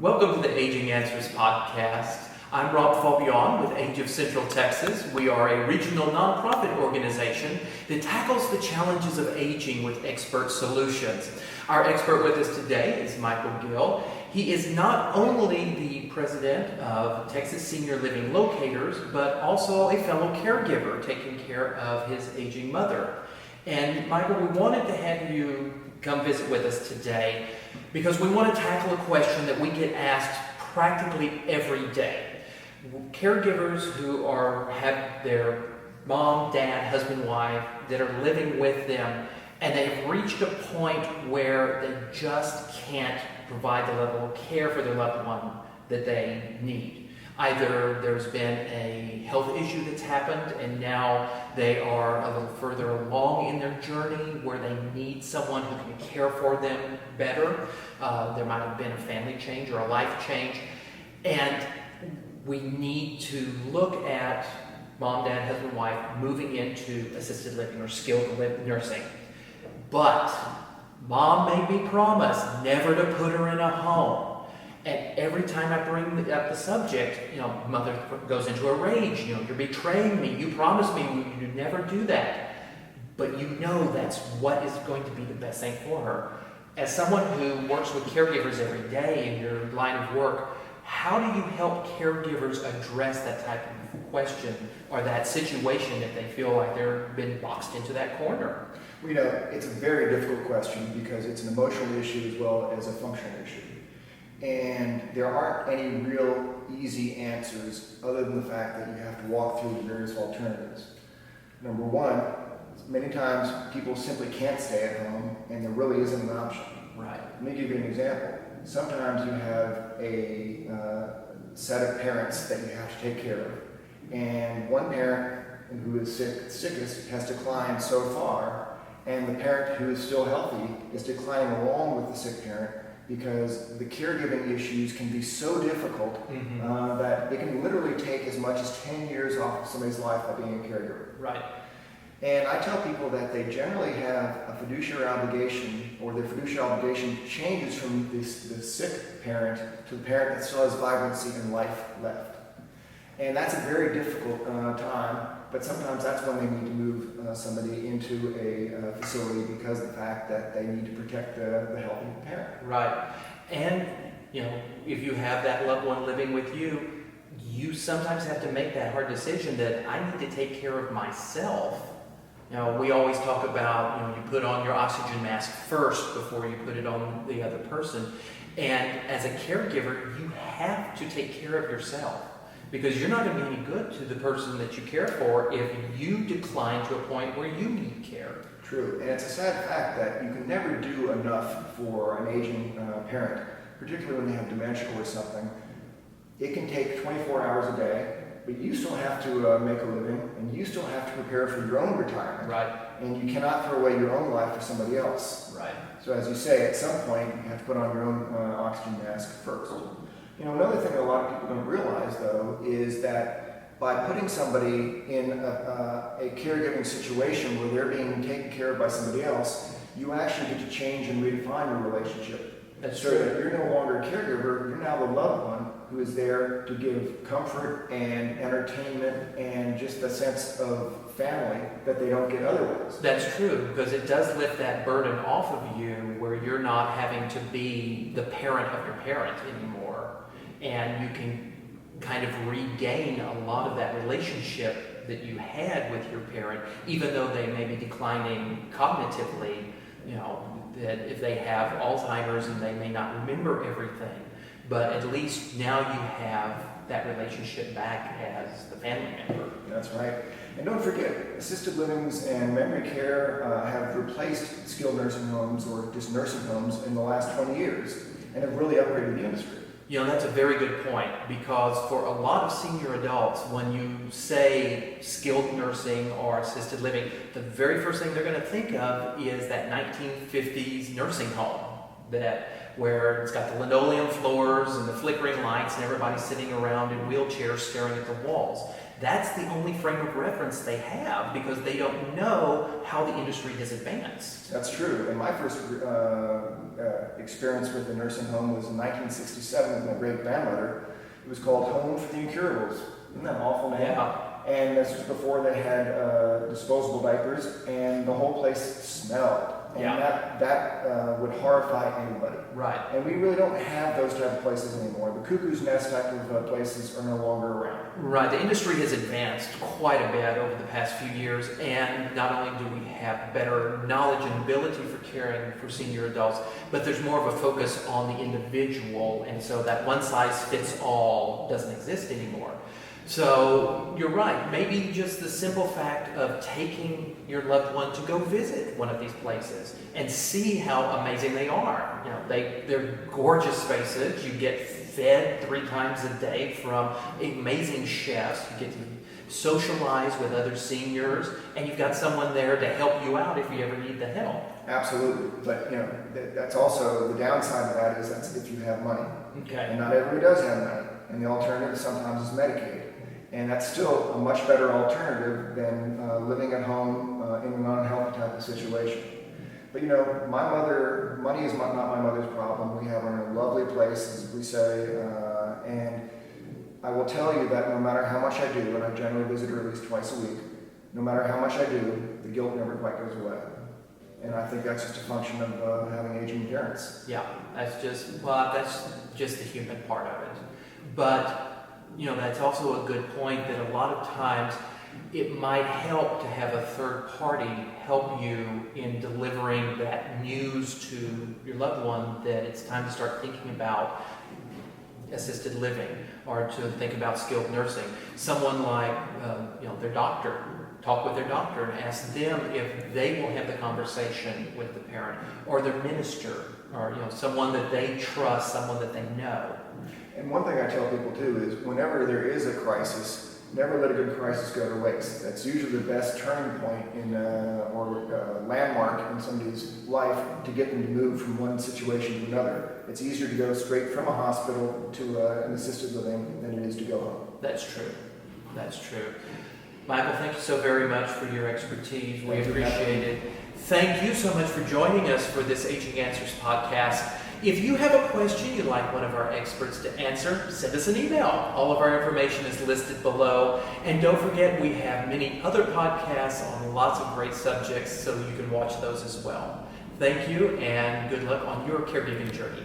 Welcome to the Aging Answers podcast. I'm Rob Faubion with Age of Central Texas. We are a regional nonprofit organization that tackles the challenges of aging with expert solutions. Our expert with us today is Michael Gill. He is not only the president of Texas Senior Living Locators, but also a fellow caregiver taking care of his aging mother. And Michael, we wanted to have you come visit with us today because we want to tackle a question that we get asked practically every day. Caregivers who have their mom, dad, husband, wife that are living with them, and they've reached a point where they just can't provide the level of care for their loved one that they need. Either there's been a health issue that's happened and now they are a little further along in their journey where they need someone who can care for them better. There might have been a family change or a life change. And we need to look at mom, dad, husband, wife moving into assisted living or skilled nursing. But mom made me promise never to put her in a home. And every time I bring up the subject, mother goes into a rage. You're betraying me. You promised me you'd never do that. But that's what is going to be the best thing for her. As someone who works with caregivers every day in your line of work, how do you help caregivers address that type of question or that situation if they feel like they've been boxed into that corner? Well, it's a very difficult question because it's an emotional issue as well as a functional issue. And there aren't any real easy answers other than the fact that you have to walk through the various alternatives. Number one, many times people simply can't stay at home and there really isn't an option. Right. Let me give you an example. Sometimes you have a set of parents that you have to take care of. And one parent who is sickest has declined so far, and the parent who is still healthy is declining along with the sick parent, because the caregiving issues can be so difficult that it can literally take as much as 10 years off of somebody's life by being a caregiver. Right. And I tell people that they generally have a fiduciary obligation, or their fiduciary obligation changes from the sick parent to the parent that still has vibrancy and life left. And that's a very difficult time, but sometimes that's when they need to move somebody into a facility because of the fact that they need to protect the health of the parent. Right. And, if you have that loved one living with you, you sometimes have to make that hard decision that I need to take care of myself. We always talk about, you put on your oxygen mask first before you put it on the other person. And as a caregiver, you have to take care of yourself, because you're not going to be any good to the person that you care for if you decline to a point where you need care. True, and it's a sad fact that you can never do enough for an aging parent, particularly when they have dementia or something. It can take 24 hours a day, but you still have to make a living, and you still have to prepare for your own retirement. Right. And you cannot throw away your own life for somebody else. Right. So as you say, at some point, you have to put on your own oxygen mask first. Another thing that a lot of people don't realize, though, is that by putting somebody in a caregiving situation where they're being taken care of by somebody else, you actually get to change and redefine your relationship. That's so true. that you're no longer a caregiver, you're now the loved one who is there to give comfort and entertainment and just a sense of family that they don't get otherwise. That's true, because it does lift that burden off of you where you're not having to be the parent of your parent anymore. And you can kind of regain a lot of that relationship that you had with your parent, even though they may be declining cognitively, that if they have Alzheimer's and they may not remember everything. But at least now you have that relationship back as the family member. That's right. And don't forget, assisted livings and memory care have replaced skilled nursing homes or just nursing homes in the last 20 years and have really upgraded the industry. That's a very good point, because for a lot of senior adults, when you say skilled nursing or assisted living, the very first thing they're going to think of is that 1950s nursing home where it's got the linoleum floors and the flickering lights and everybody sitting around in wheelchairs staring at the walls. that's the only frame of reference they have because they don't know how the industry has advanced. That's true. And my first experience with the nursing home was in 1967 with my great-grandmother. It was called Home for the Incurables. Isn't that an awful name? Yeah. And this was before they had disposable diapers, and the whole place smelled. And that would horrify anybody. Right. And we really don't have those type of places anymore. The cuckoo's nest type of places are no longer around. Right. The industry has advanced quite a bit over the past few years, and not only do we have better knowledge and ability for caring for senior adults, but there's more of a focus on the individual, and so that one size fits all doesn't exist anymore. So you're right. Maybe just the simple fact of taking your loved one to go visit one of these places and see how amazing they are. You know, they're gorgeous spaces. You get fed 3 times a day from amazing chefs. You get to socialize with other seniors, and you've got someone there to help you out if you ever need the help. Absolutely. But that's also the downside of that is that's if you have money. Okay. And not everybody does have money. And the alternative sometimes is Medicaid. And that's still a much better alternative than living at home in an unhealthy type of situation. But my mother, money is not my mother's problem. We have her in a lovely place, as we say, and I will tell you that no matter how much I do, and I generally visit her at least twice a week, no matter how much I do, the guilt never quite goes away. And I think that's just a function of having aging parents. Yeah, that's just the human part of it. But that's also a good point that a lot of times it might help to have a third party help you in delivering that news to your loved one that it's time to start thinking about assisted living or to think about skilled nursing. Someone like their doctor, talk with their doctor and ask them if they will have the conversation with the parent, or their minister, or someone that they trust, someone that they know. And one thing I tell people too is whenever there is a crisis, never let a good crisis go to waste. That's usually the best turning point or landmark in somebody's life to get them to move from one situation to another. It's easier to go straight from a hospital to an assisted living than it is to go home. That's true. That's true. Michael, thank you so very much for your expertise. We appreciate it. Thank you so much for joining us for this Aging Answers podcast. If you have a question you'd like one of our experts to answer, send us an email. All of our information is listed below. And don't forget, we have many other podcasts on lots of great subjects, so you can watch those as well. Thank you, and good luck on your caregiving journey.